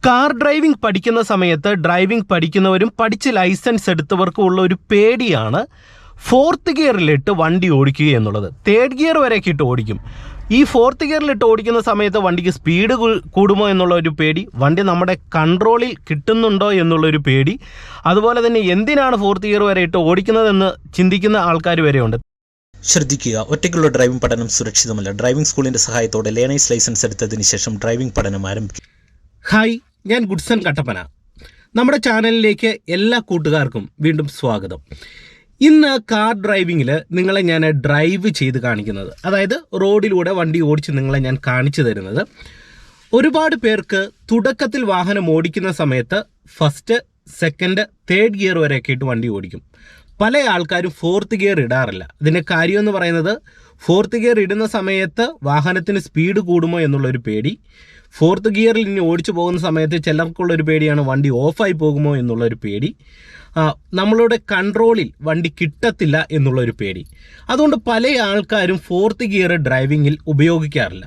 Car driving പഠിക്കുന്ന സമയത്ത് driving പഠിക്കുന്നവരും പഠിച്ച് ലൈസൻസ് എടുത്തവർക്കും ഉള്ള ഒരു പേടിയാണ് ഫോർത്ത് ഗിയറിലിട്ട് വണ്ടി ഓടിക്കുക എന്നുള്ളത്. തേർഡ് ഗിയർ വരെയൊക്കെ ഇട്ട് ഓടിക്കും. ഈ ഫോർത്ത് ഗിയറിലിട്ട് ഓടിക്കുന്ന സമയത്ത് വണ്ടിക്ക് സ്പീഡ് കൂടുമോ എന്നുള്ള ഒരു പേടി, വണ്ടി നമ്മുടെ കൺട്രോളിൽ കിട്ടുന്നുണ്ടോ എന്നുള്ളൊരു പേടി, അതുപോലെ തന്നെ എന്തിനാണ് ഫോർത്ത് ഗിയർ വരെ ഇട്ട് ഓടിക്കുന്നതെന്ന് ചിന്തിക്കുന്ന ആൾക്കാർ വരെയുണ്ട്. ശ്രദ്ധിക്കുക, ഒറ്റയ്ക്കുള്ള ഡ്രൈവിംഗ് പഠനം സുരക്ഷിതമല്ല. ഡ്രൈവിംഗ് സ്കൂളിൻ്റെ സഹായത്തോടെ ലേണേഴ്സ് ലൈസൻസ് എടുത്തതിന് ശേഷം ഡ്രൈവിംഗ് പഠനം ആരംഭിക്കും. ഹായ്, ഞാൻ ഗുഡ്സൺ കട്ടപ്പന. നമ്മുടെ ചാനലിലേക്ക് എല്ലാ കൂട്ടുകാർക്കും വീണ്ടും സ്വാഗതം. ഇന്ന് കാർ ഡ്രൈവിങ്ങിൽ നിങ്ങളെ ഞാൻ ഡ്രൈവ് ചെയ്ത് കാണിക്കുന്നത്, അതായത് റോഡിലൂടെ വണ്ടി ഓടിച്ച് നിങ്ങളെ ഞാൻ കാണിച്ചു തരുന്നത്, ഒരുപാട് പേർക്ക് തുടക്കത്തിൽ വാഹനം ഓടിക്കുന്ന സമയത്ത് ഫസ്റ്റ്, സെക്കൻഡ്, തേർഡ് ഗിയർ വരെയൊക്കെ ഇട്ട് വണ്ടി ഓടിക്കും. പല ആൾക്കാരും ഫോർത്ത് ഗിയർ ഇടാറില്ല. ഇതിൻ്റെ കാര്യമെന്ന് പറയുന്നത്, ഫോർത്ത് ഗിയർ ഇടുന്ന സമയത്ത് വാഹനത്തിന് സ്പീഡ് കൂടുമോ എന്നുള്ളൊരു പേടി, ഫോർത്ത് ഗിയറിൽ ഇനി ഓടിച്ചു പോകുന്ന സമയത്ത് ചിലർക്കുള്ളൊരു പേടിയാണ് വണ്ടി ഓഫായി പോകുമോ എന്നുള്ളൊരു പേടി, നമ്മളുടെ കൺട്രോളിൽ വണ്ടി കിട്ടത്തില്ല എന്നുള്ളൊരു പേടി. അതുകൊണ്ട് പല ആൾക്കാരും ഫോർത്ത് ഗിയർ ഡ്രൈവിങ്ങിൽ ഉപയോഗിക്കാറില്ല.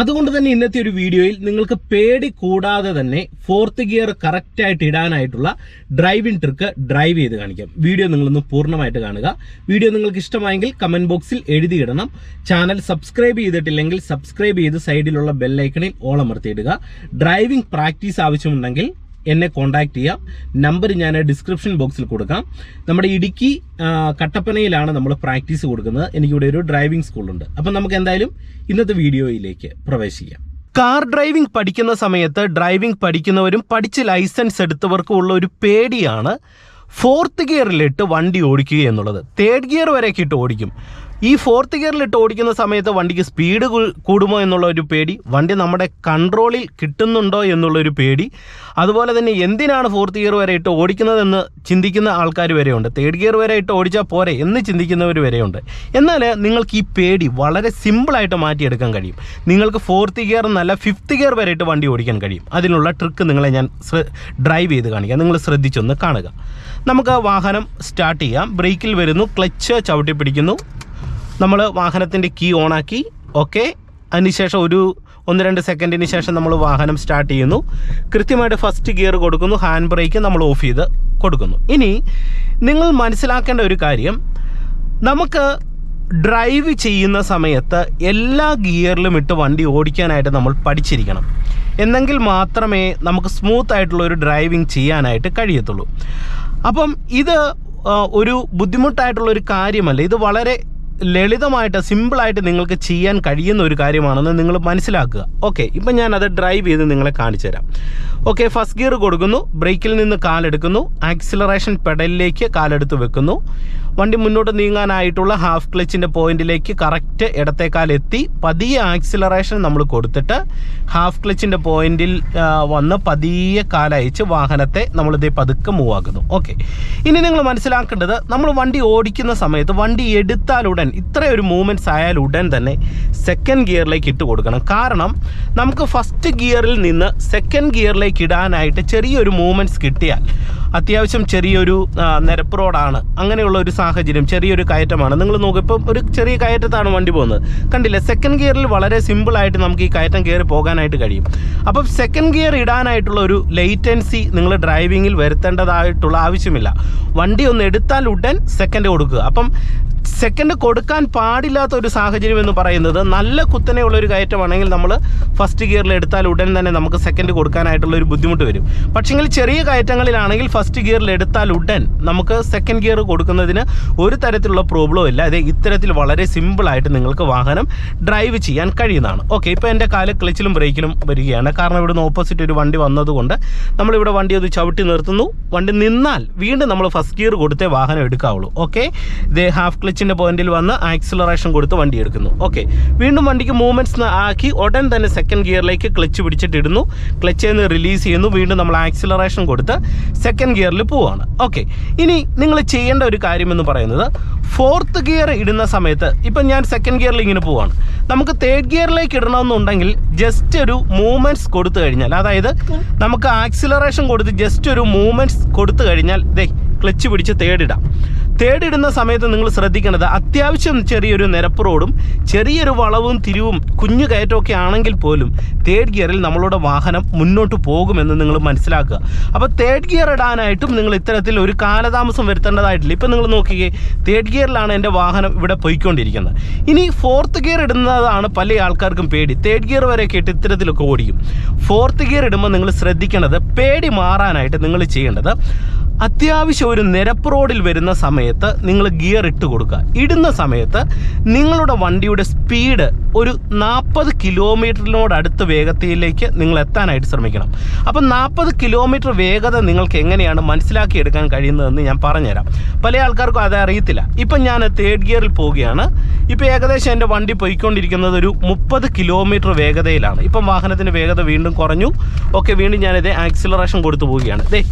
അതുകൊണ്ട് തന്നെ ഇന്നത്തെ ഒരു വീഡിയോയിൽ നിങ്ങൾക്ക് പേടി കൂടാതെ തന്നെ ഫോർത്ത് ഗിയർ കറക്റ്റായിട്ട് ഇടാനായിട്ടുള്ള ഡ്രൈവിംഗ് ട്രിക്ക് ഡ്രൈവ് ചെയ്ത് കാണിക്കാം. വീഡിയോ നിങ്ങളൊന്ന് പൂർണ്ണമായിട്ട് കാണുക. വീഡിയോ നിങ്ങൾക്ക് ഇഷ്ടമായെങ്കിൽ കമന്റ് ബോക്സിൽ എഴുതിയിടണം. ചാനൽ സബ്സ്ക്രൈബ് ചെയ്തിട്ടില്ലെങ്കിൽ സബ്സ്ക്രൈബ് ചെയ്ത് സൈഡിലുള്ള ബെല്ലൈക്കണിൽ ഓൾ അമർത്തിയിടുക. ഡ്രൈവിംഗ് പ്രാക്ടീസ് ആവശ്യമുണ്ടെങ്കിൽ എന്നെ കോൺടാക്ട് ചെയ്യാം. നമ്പർ ഞാൻ ഡിസ്ക്രിപ്ഷൻ ബോക്സിൽ കൊടുക്കാം. നമ്മുടെ ഇടുക്കി കട്ടപ്പനയിലാണ് നമ്മൾ പ്രാക്ടീസ് കൊടുക്കുന്നത്. എനിക്കിവിടെ ഒരു ഡ്രൈവിംഗ് സ്കൂളുണ്ട്. അപ്പം നമുക്ക് എന്തായാലും ഇന്നത്തെ വീഡിയോയിലേക്ക് പ്രവേശിക്കാം. കാർ ഡ്രൈവിംഗ് പഠിക്കുന്ന സമയത്ത് ഡ്രൈവിംഗ് പഠിക്കുന്നവരും പഠിച്ച് ലൈസൻസ് എടുത്തവർക്കും ഉള്ള ഒരു പേടിയാണ് ഫോർത്ത് ഗിയറിലിട്ട് വണ്ടി ഓടിക്കുക എന്നുള്ളത്. തേർഡ് ഗിയർ വരെയൊക്കെ ഇട്ട് ഓടിക്കും. ഈ ഫോർത്ത് ഗിയറിലിട്ട് ഓടിക്കുന്ന സമയത്ത് വണ്ടിക്ക് സ്പീഡ് കൂടുമോ എന്നുള്ള ഒരു പേടി, വണ്ടി നമ്മുടെ കൺട്രോളിൽ കിട്ടുന്നുണ്ടോ എന്നുള്ളൊരു പേടി, അതുപോലെ തന്നെ എന്തിനാണ് ഫോർത്ത് ഗിയർ വരെ ഇട്ട് ഓടിക്കുന്നതെന്ന് ചിന്തിക്കുന്ന ആൾക്കാർ വരെയുണ്ട്. തേർഡ് ഗിയർ വരെ ഇട്ട് ഓടിച്ചാൽ പോരെ എന്ന് ചിന്തിക്കുന്നവർ വരെയുണ്ട്. എന്നാൽ നിങ്ങൾക്ക് ഈ പേടി വളരെ സിമ്പിളായിട്ട് മാറ്റിയെടുക്കാൻ കഴിയും. നിങ്ങൾക്ക് ഫോർത്ത് ഗിയർ എന്നല്ല ഫിഫ്ത്ത് ഗിയർ വരെ ഇട്ട് വണ്ടി ഓടിക്കാൻ കഴിയും. അതിനുള്ള ട്രിക്ക് നിങ്ങളെ ഞാൻ ഡ്രൈവ് ചെയ്ത് കാണിക്കാം. നിങ്ങൾ ശ്രദ്ധിച്ചൊന്ന് കാണുക. നമുക്ക് വാഹനം സ്റ്റാർട്ട് ചെയ്യാം. ബ്രേക്കിൽ വരുന്നു, ക്ലച്ച് ചവിട്ടി പിടിക്കുന്നു, നമ്മൾ വാഹനത്തിൻ്റെ കീ ഓണാക്കി. ഓക്കെ, അതിനുശേഷം ഒരു 1-2 സെക്കൻഡിന് ശേഷം നമ്മൾ വാഹനം സ്റ്റാർട്ട് ചെയ്യുന്നു. കൃത്യമായിട്ട് ഫസ്റ്റ് ഗിയർ കൊടുക്കുന്നു, ഹാൻഡ് ബ്രേക്ക് നമ്മൾ ഓഫ് ചെയ്ത് കൊടുക്കുന്നു. ഇനി നിങ്ങൾ മനസ്സിലാക്കേണ്ട ഒരു കാര്യം, നമുക്ക് ഡ്രൈവ് ചെയ്യുന്ന സമയത്ത് എല്ലാ ഗിയറിലും ഇട്ട് വണ്ടി ഓടിക്കാനായിട്ട് നമ്മൾ പഠിച്ചിരിക്കണം. എന്നെങ്കിൽ മാത്രമേ നമുക്ക് സ്മൂത്ത് ആയിട്ടുള്ള ഒരു ഡ്രൈവിംഗ് ചെയ്യാനായിട്ട് കഴിയത്തുള്ളൂ. അപ്പം ഇത് ഒരു ബുദ്ധിമുട്ടായിട്ടുള്ളൊരു കാര്യമല്ല. ഇത് വളരെ ലളിതമായിട്ട് സിമ്പിളായിട്ട് നിങ്ങൾക്ക് ചെയ്യാൻ കഴിയുന്ന ഒരു കാര്യമാണെന്ന് നിങ്ങൾ മനസ്സിലാക്കുക. ഓക്കെ, ഇപ്പം ഞാനത് ഡ്രൈവ് ചെയ്ത് നിങ്ങളെ കാണിച്ചു തരാം. ഓക്കെ, ഫസ്റ്റ് ഗിയർ കൊടുക്കുന്നു, ബ്രേക്കിൽ നിന്ന് കാലെടുക്കുന്നു, ആക്സിലറേഷൻ പെഡലിലേക്ക് കാലെടുത്ത് വെക്കുന്നു. വണ്ടി മുന്നോട്ട് നീങ്ങാനായിട്ടുള്ള ഹാഫ് ക്ലച്ചിൻ്റെ പോയിന്റിലേക്ക് കറക്റ്റ് ഇടത്തേക്കാലെത്തി പതിയെ ആക്സിലറേഷൻ നമ്മൾ കൊടുത്തിട്ട് ഹാഫ് ക്ലച്ചിൻ്റെ പോയിന്റിൽ വന്ന് പതിയെ കാലയച്ച് വാഹനത്തെ നമ്മളിതേ പതുക്കെ മൂവ് ആക്കുന്നു. ഓക്കെ, ഇനി നിങ്ങൾ മനസ്സിലാക്കേണ്ടത്, നമ്മൾ വണ്ടി ഓടിക്കുന്ന സമയത്ത് വണ്ടി എടുത്താലുടൻ ഇത്രയൊരു മൂവ്മെൻറ്റ്സ് ആയാലുടൻ തന്നെ സെക്കൻഡ് ഗിയറിലേക്ക് ഇട്ട് കൊടുക്കണം. കാരണം നമുക്ക് ഫസ്റ്റ് ഗിയറിൽ നിന്ന് സെക്കൻഡ് ഗിയറിലേക്ക് ഇടാനായിട്ട് ചെറിയൊരു മൂവ്മെൻറ്റ്സ് കിട്ടിയാൽ, അത്യാവശ്യം ചെറിയൊരു നിരപ്പ് റോഡാണ്, അങ്ങനെയുള്ള ഒരു സാഹചര്യം, ചെറിയൊരു കയറ്റമാണ്, നിങ്ങൾ നോക്കുക, ഇപ്പം ഒരു ചെറിയ കയറ്റത്താണ് വണ്ടി പോകുന്നത്, കണ്ടില്ലേ? സെക്കൻഡ് ഗിയറിൽ വളരെ സിമ്പിളായിട്ട് നമുക്ക് ഈ കയറ്റം കയറി പോകാനായിട്ട് കഴിയും. അപ്പം സെക്കൻഡ് ഗിയർ ഇടാനായിട്ടുള്ള ഒരു ലേറ്റൻസി നിങ്ങൾ ഡ്രൈവിങ്ങിൽ വരുത്തേണ്ടതായിട്ടുള്ള ആവശ്യമില്ല. വണ്ടി ഒന്ന് എടുത്താൽ ഉടൻ സെക്കൻഡ് കൊടുക്കുക. അപ്പം സെക്കൻഡ് കൊടുക്കാൻ പാടില്ലാത്ത ഒരു സാഹചര്യം എന്ന് പറയുന്നത്, നല്ല കുത്തനെയുള്ളൊരു കയറ്റമാണെങ്കിൽ നമ്മൾ ഫസ്റ്റ് ഗിയറിൽ എടുത്താൽ ഉടൻ തന്നെ നമുക്ക് സെക്കൻഡ് കൊടുക്കാനായിട്ടുള്ളൊരു ബുദ്ധിമുട്ട് വരും. പക്ഷേങ്കിൽ ചെറിയ കയറ്റങ്ങളിലാണെങ്കിൽ ഫസ്റ്റ് ഗിയറിൽ എടുത്താൽ ഉടൻ നമുക്ക് സെക്കൻഡ് ഗിയർ കൊടുക്കുന്നതിന് ഒരു തരത്തിലുള്ള പ്രോബ്ലം ഇല്ല. അത് ഇത്തരത്തിൽ വളരെ സിമ്പിളായിട്ട് നിങ്ങൾക്ക് വാഹനം ഡ്രൈവ് ചെയ്യാൻ കഴിയുന്നതാണ്. ഓക്കെ, ഇപ്പോൾ എൻ്റെ കാല് ക്ലച്ചിലും ബ്രേക്കിലും വരികയാണ്. കാരണം ഇവിടുന്ന് ഓപ്പോസിറ്റ് ഒരു വണ്ടി വന്നതുകൊണ്ട് നമ്മളിവിടെ വണ്ടി ഒന്ന് ചവിട്ടി നിർത്തുന്നു. വണ്ടി നിന്നാൽ വീണ്ടും നമ്മൾ ഫസ്റ്റ് ഗിയർ കൊടുത്തേ വാഹനം എടുക്കാവുള്ളൂ. ഓക്കെ, ഇതേ ഹാഫ് ക്ലച്ചിൻ്റെ പോയിന്റിൽ വന്ന് ആക്സിലറേഷൻ കൊടുത്ത് വണ്ടി എടുക്കുന്നു. ഓക്കെ, വീണ്ടും വണ്ടിക്ക് മൂവ്മെൻറ്റ്സ് ആക്കി ഉടൻ തന്നെ സെക്കൻഡ് ഗിയറിലേക്ക് ക്ലച്ച് പിടിച്ചിട്ടിടുന്നു, ക്ലച്ചിൽ നിന്ന് റിലീസ് ചെയ്യുന്നു, വീണ്ടും നമ്മൾ ആക്സിലറേഷൻ കൊടുത്ത് സെക്കൻഡ് ഗിയറിൽ പോവുകയാണ്. ഓക്കെ, ഇനി നിങ്ങൾ ചെയ്യേണ്ട ഒരു കാര്യമെന്ന് പറയുന്നത്, ഫോർത്ത് ഗിയർ ഇടുന്ന സമയത്ത് ഇപ്പം ഞാൻ സെക്കൻഡ് ഗിയറിൽ ഇങ്ങനെ പോവുകയാണ്. നമുക്ക് തേർഡ് ഗിയറിലേക്ക് ഇടണമെന്നുണ്ടെങ്കിൽ ജസ്റ്റ് ഒരു മൂവ്മെൻറ്റ്സ് കൊടുത്തു കഴിഞ്ഞാൽ, അതായത് നമുക്ക് ആക്സിലറേഷൻ കൊടുത്ത് ജസ്റ്റ് ഒരു മൂവ്മെൻറ്റ്സ് കൊടുത്തു കഴിഞ്ഞാൽ ക്ലച്ച് പിടിച്ച് തേർഡ് ഇടാം. തേർഡ് ഇടുന്ന സമയത്ത് നിങ്ങൾ ശ്രദ്ധിക്കേണ്ടത് അത്യാവശ്യം ചെറിയൊരു നിരപ്പ് റോഡും ചെറിയൊരു വളവും തിരിവും കുഞ്ഞു കയറ്റമൊക്കെ ആണെങ്കിൽ പോലും തേർഡ് ഗിയറിൽ നമ്മളുടെ വാഹനം മുന്നോട്ട് പോകുമെന്ന് നിങ്ങൾ മനസ്സിലാക്കുക. അപ്പോൾ തേർഡ് ഗിയർ ഇടാനായിട്ടും നിങ്ങൾ ഇത്തരത്തിൽ ഒരു കാലതാമസം വരുത്തേണ്ടതായിട്ടില്ല. ഇപ്പം നിങ്ങൾ നോക്കിക്കേ, തേർഡ് ഗിയറിലാണ് എൻ്റെ വാഹനം ഇവിടെ പോയിക്കൊണ്ടിരിക്കുന്നത്. ഇനി ഫോർത്ത് ഗിയർ ഇടുന്നതാണ് പല ആൾക്കാർക്കും പേടി. തേർഡ് ഗിയർ വരെയൊക്കെ ഇട്ട് ഇത്തരത്തിലൊക്കെ ഓടിക്കും. ഫോർത്ത് ഗിയർ ഇടുമ്പോൾ നിങ്ങൾ ശ്രദ്ധിക്കേണ്ടത്, പേടി മാറാനായിട്ട് നിങ്ങൾ ചെയ്യേണ്ടത്, അത്യാവശ്യം ഒരു നിരപ്പ് റോഡിൽ വരുന്ന സമയത്ത് നിങ്ങൾ ഗിയർ ഇട്ട് കൊടുക്കുക. ഇടുന്ന സമയത്ത് നിങ്ങളുടെ വണ്ടിയുടെ സ്പീഡ് ഒരു 40 കിലോമീറ്ററിനോടടുത്ത് വേഗതയിലേക്ക് നിങ്ങൾ എത്താനായിട്ട് ശ്രമിക്കണം. അപ്പം 40 കിലോമീറ്റർ വേഗത നിങ്ങൾക്ക് എങ്ങനെയാണ് മനസ്സിലാക്കിയെടുക്കാൻ കഴിയുന്നതെന്ന് ഞാൻ പറഞ്ഞുതരാം. പല ആൾക്കാർക്കും അത് അറിയത്തില്ല. ഇപ്പം ഞാൻ തേർഡ് ഗിയറിൽ പോവുകയാണ്. ഇപ്പോൾ ഏകദേശം എൻ്റെ വണ്ടി പോയിക്കൊണ്ടിരിക്കുന്നത് ഒരു 30 കിലോമീറ്റർ വേഗതയിലാണ്. ഇപ്പം വാഹനത്തിൻ്റെ വേഗത വീണ്ടും കുറഞ്ഞു. ഓക്കെ, വീണ്ടും ഞാനിത് ആക്സിലറേഷൻ കൊടുത്തു പോവുകയാണ്.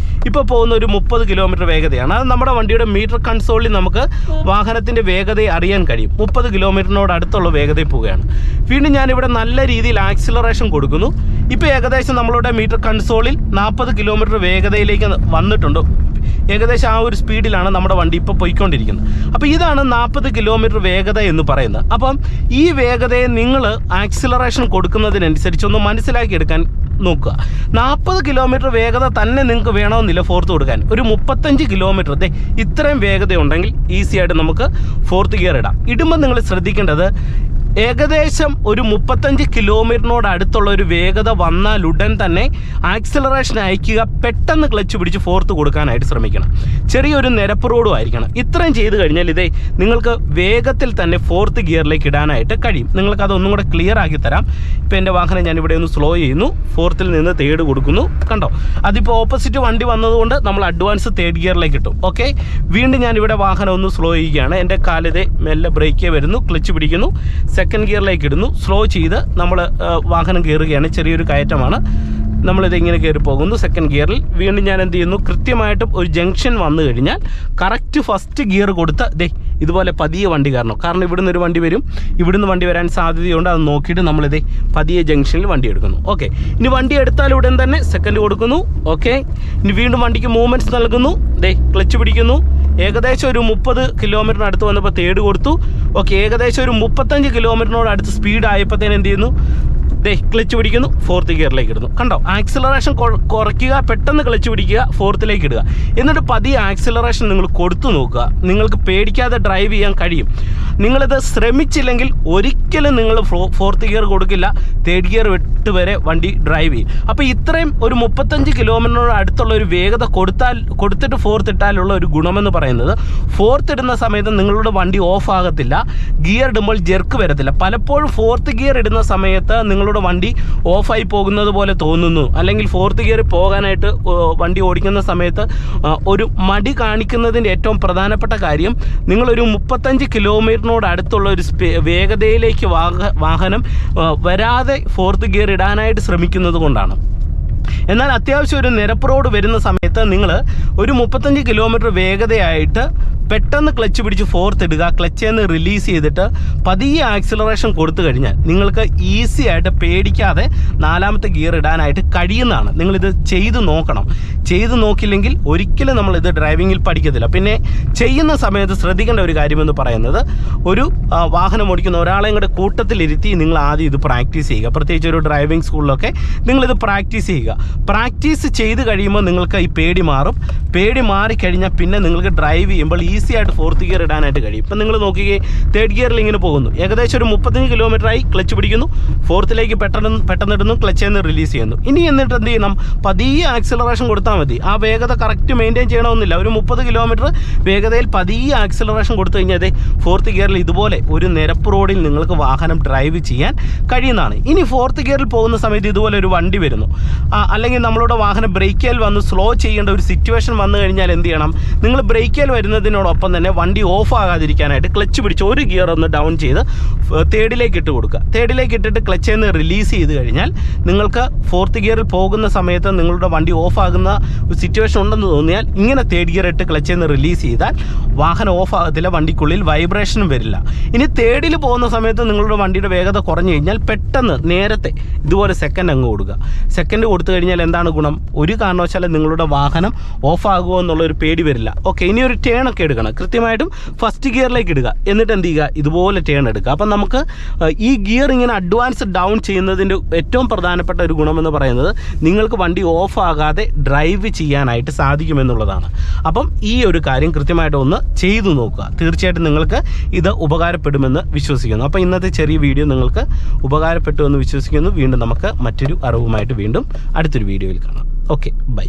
ഇപ്പോൾ പോകുന്ന ഒരു 30 കിലോമീറ്റർ വേഗതയാണ്. അത് നമ്മുടെ വണ്ടിയുടെ മീറ്റർ കൺസോളിൽ നമുക്ക് വാഹനത്തിൻ്റെ വേഗതയെ അറിയാൻ കഴിയും. 30 കിലോമീറ്ററിനോട് അടുത്തുള്ള വേഗതയിൽ പോവുകയാണ്. വീണ്ടും ഞാനിവിടെ നല്ല രീതിയിൽ ആക്സിലറേഷൻ കൊടുക്കുന്നു. ഇപ്പോൾ ഏകദേശം നമ്മളുടെ മീറ്റർ കൺസോളിൽ 40 കിലോമീറ്റർ വേഗതയിലേക്ക് വന്നിട്ടുണ്ട്. ഏകദേശം ആ ഒരു സ്പീഡിലാണ് നമ്മുടെ വണ്ടി ഇപ്പോൾ പോയിക്കൊണ്ടിരിക്കുന്നത്. അപ്പോൾ ഇതാണ് 40 കിലോമീറ്റർ വേഗത എന്ന് പറയുന്നത്. അപ്പം ഈ വേഗതയെ നിങ്ങൾ ആക്സിലറേഷൻ കൊടുക്കുന്നതിനനുസരിച്ച് ഒന്ന് മനസ്സിലാക്കിയെടുക്കാൻ നോക്കുക. 40 കിലോമീറ്റർ വേഗത തന്നെ നിങ്ങൾക്ക് വേണമെന്നില്ല ഫോർത്ത് കൊടുക്കാൻ. ഒരു 35 കിലോമീറ്റർ ഇത്രയും വേഗത ഉണ്ടെങ്കിൽ ഈസി ആയിട്ട് നമുക്ക് ഫോർത്ത് ഗിയർ ഇടാം. ഇടുമ്പോൾ നിങ്ങൾ ശ്രദ്ധിക്കേണ്ടത്, ഏകദേശം ഒരു 35 കിലോമീറ്ററിനോട് അടുത്തുള്ള ഒരു വേഗത വന്നാൽ ഉടൻ തന്നെ ആക്സിലറേഷൻ അയക്കുക. പെട്ടെന്ന് ക്ലച്ച് പിടിച്ച് ഫോർത്ത് കൊടുക്കാനായിട്ട് ശ്രമിക്കണം. ചെറിയൊരു നിരപ്പ് റോഡും ആയിരിക്കണം. ഇത്രയും ചെയ്ത് കഴിഞ്ഞാൽ നിങ്ങൾക്ക് വേഗത്തിൽ തന്നെ ഫോർത്ത് ഗിയറിലേക്ക് ഇടാനായിട്ട് കഴിയും. നിങ്ങൾക്കത് ഒന്നും കൂടെ ക്ലിയർ ആക്കി തരാം. ഇപ്പോൾ എൻ്റെ വാഹനം ഞാനിവിടെ ഒന്ന് സ്ലോ ചെയ്യുന്നു. ഫോർത്തിൽ നിന്ന് തേർഡ് കൊടുക്കുന്നു. കണ്ടോ, അതിപ്പോൾ ഓപ്പോസിറ്റ് വണ്ടി വന്നതുകൊണ്ട് നമ്മൾ അഡ്വാൻസ് തേർഡ് ഗിയറിലേക്ക് ഇട്ടു. ഓക്കെ, വീണ്ടും ഞാനിവിടെ വാഹനം ഒന്ന് സ്ലോ ചെയ്യുകയാണ്. എൻ്റെ കാലിത് മെല്ലെ ബ്രേക്ക് വരുന്നു, ക്ലച്ച് പിടിക്കുന്നു, സെക്കൻഡ് ഗിയറിലേക്ക് ഇടുന്നു. സ്ലോ ചെയ്ത് നമ്മൾ വാഹനം കയറുകയാണ്. ചെറിയൊരു കയറ്റമാണ്. നമ്മളിത് ഇങ്ങനെ കയറി പോകുന്നു സെക്കൻഡ് ഗിയറിൽ. വീണ്ടും ഞാൻ എന്ത് ചെയ്യുന്നു, കൃത്യമായിട്ടും ഒരു ജംഗ്ഷൻ വന്നു കഴിഞ്ഞാൽ കറക്റ്റ് ഫസ്റ്റ് ഗിയർ കൊടുത്ത് ഇതുപോലെ പതിയെ വണ്ടി കാരണം ഇവിടുന്ന് ഒരു വണ്ടി വരും, ഇവിടുന്ന് വണ്ടി വരാൻ സാധ്യതയുണ്ട്. അത് നോക്കിയിട്ട് നമ്മളിത് പതിയെ ജംഗ്ഷനിൽ വണ്ടി എടുക്കുന്നു. ഓക്കെ, ഇനി വണ്ടി എടുത്താൽ ഉടൻ തന്നെ സെക്കൻഡ് കൊടുക്കുന്നു. ഓക്കെ, ഇനി വീണ്ടും വണ്ടിക്ക് മൂവ്മെൻറ്റ്സ് നൽകുന്നു. ക്ലച്ച് പിടിക്കുന്നു. ഏകദേശം ഒരു 30 കിലോമീറ്ററിന് അടുത്ത് വന്നപ്പോൾ തേർഡ് കൊടുത്തു. ഓക്കെ, ഏകദേശം ഒരു 35 കിലോമീറ്ററിനോട് അടുത്ത് സ്പീഡ് ആയപ്പോഴത്തേന് എന്ത് ചെയ്യുന്നു, ക്ലച്ച് പിടിക്കുന്നു, ഫോർത്ത് ഗിയറിലേക്ക് ഇടുന്നു. കണ്ടോ, ആക്സിലറേഷൻ കുറയ്ക്കുക, പെട്ടെന്ന് ക്ലച്ച് പിടിക്കുക, ഫോർത്തിലേക്ക് ഇടുക. എന്നിട്ട് പതിയെ ആക്സിലറേഷൻ നിങ്ങൾ കൊടുത്തു നോക്കുക. നിങ്ങൾക്ക് പേടിക്കാതെ ഡ്രൈവ് ചെയ്യാൻ കഴിയും. നിങ്ങളിത് ശ്രമിച്ചില്ലെങ്കിൽ ഒരിക്കലും നിങ്ങൾ ഫോർത്ത് ഗിയർ കൊടുക്കില്ല, തേർഡ് ഗിയർ വിട്ട് വരെ വണ്ടി ഡ്രൈവ് ചെയ്യും. അപ്പോൾ ഇത്രയും ഒരു 35 കിലോമീറ്ററിനോട് അടുത്തുള്ള ഒരു വേഗത കൊടുത്തിട്ട് ഫോർത്ത് ഇട്ടാലുള്ള ഒരു ഗുണമെന്ന് പറയുന്നത്, ഫോർത്ത് ഇടുന്ന സമയത്ത് നിങ്ങളുടെ വണ്ടി ഓഫ് ആകത്തില്ല, ഗിയർ ഇടുമ്പോൾ ജെർക്ക് വരത്തില്ല. പലപ്പോഴും ഫോർത്ത് ഗിയർ ഇടുന്ന സമയത്ത് നിങ്ങളുടെ വണ്ടി ഓഫായി പോകുന്നത് പോലെ തോന്നുന്നു, അല്ലെങ്കിൽ ഫോർത്ത് ഗിയർ പോകാനായിട്ട് വണ്ടി ഓടിക്കുന്ന സമയത്ത് ഒരു മടി കാണിക്കുന്നതിൻ്റെ ഏറ്റവും പ്രധാനപ്പെട്ട കാര്യം, നിങ്ങളൊരു 35 കിലോമീറ്ററിനോട് അടുത്തുള്ള ഒരു വേഗതയിലേക്ക് വാഹനം വരാതെ ഫോർത്ത് ഗിയർ ഇടാനായിട്ട് ശ്രമിക്കുന്നത് കൊണ്ടാണ്. എന്നാൽ അത്യാവശ്യം ഒരു നിരപ്പ് റോഡ് വരുന്ന സമയത്ത് നിങ്ങൾ ഒരു 35 കിലോമീറ്റർ വേഗതയായിട്ട് പെട്ടെന്ന് ക്ലച്ച് പിടിച്ച് ഫോർത്ത് ഇടുക. ക്ലച്ചിൽ നിന്ന് റിലീസ് ചെയ്തിട്ട് പതിയെ ആക്സിലറേഷൻ കൊടുത്തു കഴിഞ്ഞാൽ നിങ്ങൾക്ക് ഈസി ആയിട്ട് പേടിക്കാതെ നാലാമത്തെ ഗിയർ ഇടാനായിട്ട് കഴിയുന്നതാണ്. നിങ്ങളിത് ചെയ്ത് നോക്കണം. ചെയ്ത് നോക്കില്ലെങ്കിൽ ഒരിക്കലും നമ്മളിത് ഡ്രൈവിങ്ങിൽ പഠിക്കത്തില്ല. പിന്നെ ചെയ്യുന്ന സമയത്ത് ശ്രദ്ധിക്കേണ്ട ഒരു കാര്യമെന്ന് പറയുന്നത്, ഒരു വാഹനം ഓടിക്കുന്ന ഒരാളെ കൂടെ കൂട്ടത്തിലിരുത്തി നിങ്ങൾ ആദ്യം ഇത് പ്രാക്ടീസ് ചെയ്യുക. പ്രത്യേകിച്ച് ഒരു ഡ്രൈവിംഗ് സ്കൂളിലൊക്കെ നിങ്ങളിത് പ്രാക്ടീസ് ചെയ്യുക. പ്രാക്ടീസ് ചെയ്ത് കഴിയുമ്പോൾ നിങ്ങൾക്ക് ഈ പേടി മാറും. പേടി മാറിക്കഴിഞ്ഞാൽ പിന്നെ നിങ്ങൾക്ക് ഡ്രൈവ് ചെയ്യുമ്പോൾ ഈസി ആയിട്ട് ഫോർത്ത് ഗിയർ ഇടാനായിട്ട് കഴിയും. ഇപ്പം നിങ്ങൾ നോക്കിക്കേ, തേർഡ് ഗിയറിൽ ഇങ്ങനെ പോകുന്നു. ഏകദേശം ഒരു 35 കിലോമീറ്ററായി, ക്ലച്ച് പിടിക്കുന്നു, ഫോർത്തിലേക്ക് പെട്ടെന്ന് ഇടുന്നു, ക്ലച്ചിൽ നിന്ന് റിലീസ് ചെയ്യുന്നു. ഇനി എന്നിട്ട് എന്ത് ചെയ്യണം, പതിയെ ആക്സിലറേഷൻ കൊടുത്താൽ മതി. ആ വേഗത കറക്റ്റ് മെയിൻറ്റെയിൻ ചെയ്യണമെന്നില്ല. ഒരു 30 കിലോമീറ്റർ വേഗതയിൽ പതിയെ ആക്സിലറേഷൻ കൊടുത്തു കഴിഞ്ഞാൽ ഫോർത്ത് ഗിയറിൽ ഇതുപോലെ ഒരു നിരപ്പ് റോഡിൽ നിങ്ങൾക്ക് വാഹനം ഡ്രൈവ് ചെയ്യാൻ കഴിയുന്നതാണ്. ഇനി ഫോർത്ത് ഗിയറിൽ പോകുന്ന സമയത്ത് ഇതുപോലെ ഒരു വണ്ടി വരുന്നു, അല്ലെങ്കിൽ നമ്മളുടെ വാഹനം ബ്രേക്കിൽ വന്ന് സ്ലോ ചെയ്യേണ്ട ഒരു സിറ്റുവേഷൻ വന്നു കഴിഞ്ഞാൽ എന്ത് ചെയ്യണം, നിങ്ങൾ ബ്രേക്കിൽ വരുന്നതിനോടൊപ്പം തന്നെ വണ്ടി ഓഫ് ആകാതിരിക്കാനായിട്ട് ക്ലച്ച് പിടിച്ച് ഒരു ഗിയർ ഒന്ന് ഡൗൺ ചെയ്ത് തേർഡിലേക്ക് ഇട്ട് കൊടുക്കുക. തേർഡിലേക്ക് ഇട്ടിട്ട് ക്ലച്ചിൽ നിന്ന് റിലീസ് ചെയ്ത് കഴിഞ്ഞാൽ നിങ്ങൾക്ക് ഫോർത്ത് ഗിയറിൽ പോകുന്ന സമയത്ത് നിങ്ങളുടെ വണ്ടി ഓഫ് ആകുന്ന ഒരു സിറ്റുവേഷൻ ഉണ്ടെന്ന് തോന്നിയാൽ ഇങ്ങനെ തേർഡ് ഗിയർ ഇട്ട് ക്ലച്ചിൽ നിന്ന് റിലീസ് ചെയ്താൽ വാഹനം ഓഫ് ആകത്തില്ല, വണ്ടിക്കുള്ളിൽ വൈബ്രേഷനും വരില്ല. ഇനി തേർഡിൽ പോകുന്ന സമയത്ത് നിങ്ങളുടെ വണ്ടിയുടെ വേഗത കുറഞ്ഞു കഴിഞ്ഞാൽ പെട്ടെന്ന് നേരത്തെ ഇതുപോലെ സെക്കൻഡ് അങ്ങ് കൊടുക്കുക. സെക്കൻഡ് കൊടുത്തു കഴിഞ്ഞാൽ എന്താണ് ഗുണം, ഒരു കാരണവശാലും നിങ്ങളുടെ വാഹനം ഓഫ് ആകുമോ എന്നുള്ളൊരു പേടി വരില്ല. ഓക്കെ, ഇനി ഒരു ടേൺ ഒക്കെ എടുക്കണം. എടുക്കണം. കൃത്യമായിട്ടും ഫസ്റ്റ് ഗിയറിലേക്ക് ഇടുക. എന്നിട്ട് എന്ത് ചെയ്യുക, ഇതുപോലെ ടേൺ എടുക്കുക. അപ്പം നമുക്ക് ഈ ഗിയർ ഇങ്ങനെ അഡ്വാൻസ് ഡൗൺ ചെയ്യുന്നതിൻ്റെ ഏറ്റവും പ്രധാനപ്പെട്ട ഒരു ഗുണമെന്ന് പറയുന്നത് നിങ്ങൾക്ക് വണ്ടി ഓഫ് ആകാതെ ഡ്രൈവ് ചെയ്യാനായിട്ട് സാധിക്കുമെന്നുള്ളതാണ്. അപ്പം ഈ ഒരു കാര്യം കൃത്യമായിട്ട് ഒന്ന് ചെയ്തു നോക്കുക. തീർച്ചയായിട്ടും നിങ്ങൾക്ക് ഇത് ഉപകാരപ്പെടുമെന്ന് വിശ്വസിക്കുന്നു. അപ്പോൾ ഇന്നത്തെ ചെറിയ വീഡിയോ നിങ്ങൾക്ക് ഉപകാരപ്പെട്ടു എന്ന് വിശ്വസിക്കുന്നു. വീണ്ടും നമുക്ക് മറ്റൊരു അറിവുമായിട്ട് വീണ്ടും അടുത്തൊരു വീഡിയോയിൽ കാണാം. Okay, by.